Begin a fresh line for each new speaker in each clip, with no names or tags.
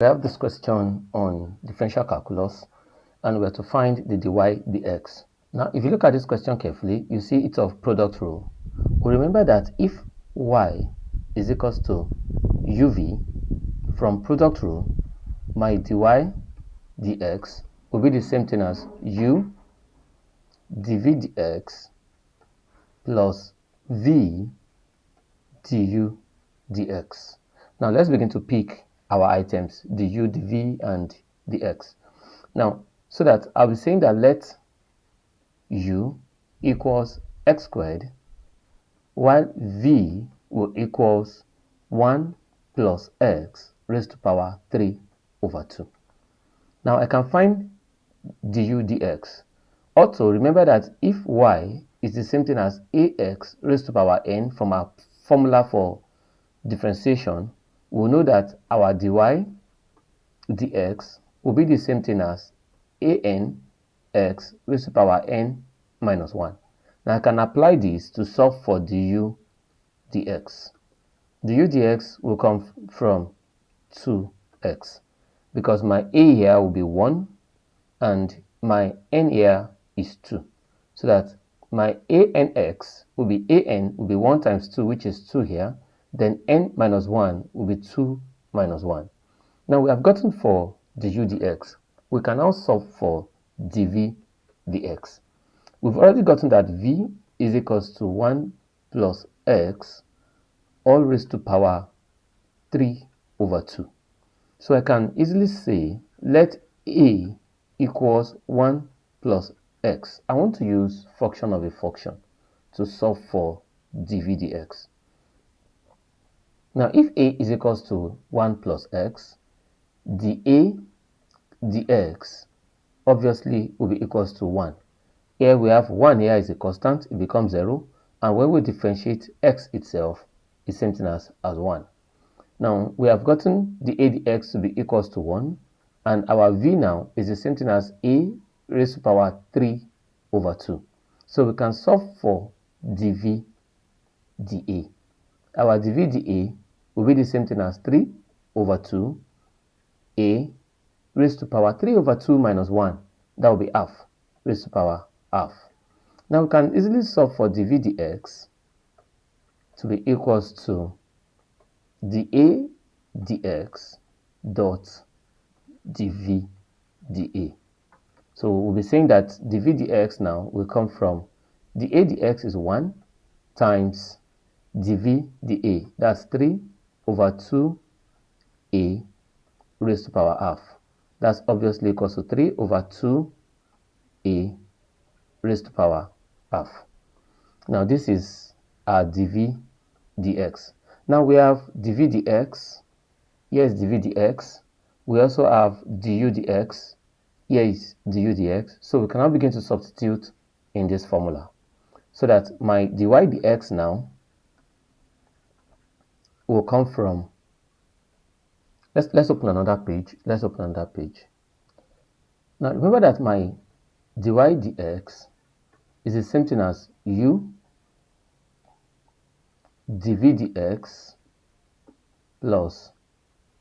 We have this question on differential calculus, and we're to find the dy dx. Now, if you look at this question carefully, you see it's of product rule. We remember that if y is equals to uv from product rule, my dy dx will be the same thing as u dv dx plus v du dx. Now, let's begin to pick our items, the u, the v, and the x. Now, so that I'll be saying that let u equals x squared, while v will equals 1 plus x raised to power 3 over 2. Now, I can find du dx. Also, remember that if y is the same thing as ax raised to power n from our formula for differentiation, we'll know that our dy dx will be the same thing as an x raised to power n minus 1. Now I can apply this to solve for du dx. Du dx will come from 2x because my a here will be 1 and my n here is 2. So that my anx will be 1 times 2, which is 2 here. Then n minus 1 will be 2 minus 1. Now we have gotten for du dx. We can now solve for dv dx. We've already gotten that v is equals to 1 plus x all raised to power 3 over 2. So I can easily say let a equals 1 plus x. I want to use function of a function to solve for dv dx. Now, if a is equals to 1 plus x, dA dx obviously will be equals to 1. Here we have 1 here is a constant, it becomes 0. And when we differentiate x itself, it's same thing as 1. Now, we have gotten the a dx to be equals to 1. And our v now is the same thing as a raised to power 3 over 2. So we can solve for dv dA. Our dv dA will be the same thing as 3 over 2 a raised to power 3 over 2 minus 1. That will be half raised to power half. Now we can easily solve for dv dx to be equals to dA dx dot dv dA. So we'll be saying that dv dx now will come from dA dx is 1 times dv dA. That's 3 over 2a raised to power half. That's obviously equals to 3 over 2a raised to power half. Now this is our dv dx. Now we have dv dx. Here is dv dx. We also have du dx. Here is du dx. So we can now begin to substitute in this formula. So that my dy dx now will come from, let's open another page. Let's open another page. Now remember that my dy dx is the same thing as u dv dx plus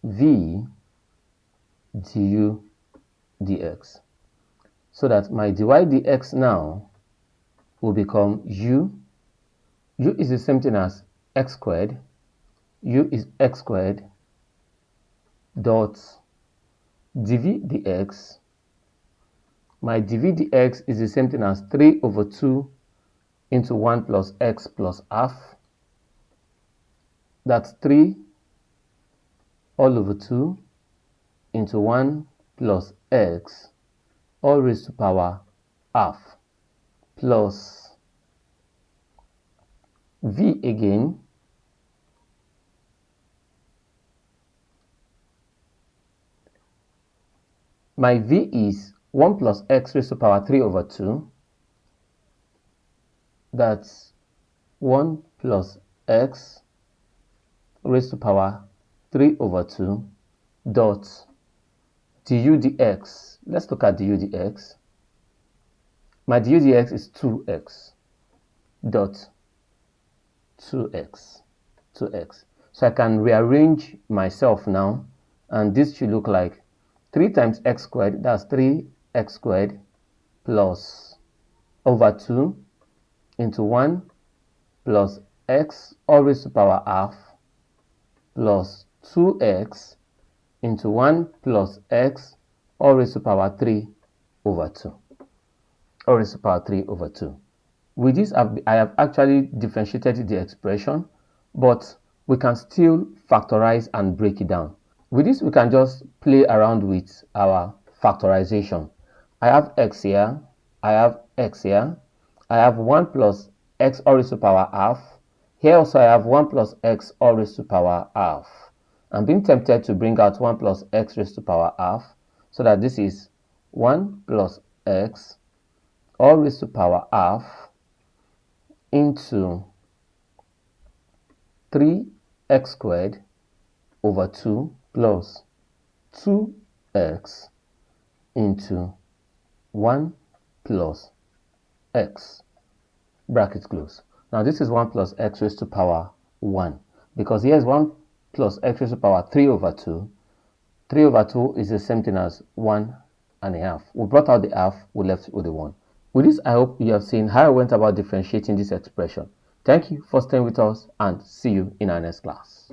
v du dx. So that my dy dx now will become u is the same thing as x squared. U is x squared dot dv dx. My dv dx is the same thing as 3 over 2 into 1 plus x plus half. That's 3 all over 2 into 1 plus x all raised to power half plus v again. My v is 1 plus x raised to power 3 over 2. That's 1 plus x raised to power 3 over 2 dot du dx. Let's look at du dx. My du dx is 2x dot 2x. So I can rearrange myself now And this should look like 3 times x squared, that's 3x squared plus over 2 into 1 plus x all raised to power half plus 2x into 1 plus x all raised to power 3 over 2. All raised to power 3 over 2. With this, I have actually differentiated the expression, but we can still factorize and break it down. With this, we can just play around with our factorization. I have x here, I have x here, I have 1 plus x all raised to power half. Here also I have 1 plus x all raised to power half. I'm being tempted to bring out 1 plus x raised to power half, so that this is 1 plus x all raised to power half into 3x squared over 2 plus 2x into 1 plus x, bracket close. Now this is 1 plus x raised to power 1, because here is 1 plus x raised to power 3 over 2. 3 over 2 is the same thing as 1.5. We brought out the half, we left with the 1. With this, I hope you have seen how I went about differentiating this expression. Thank you for staying with us, and see you in our next class.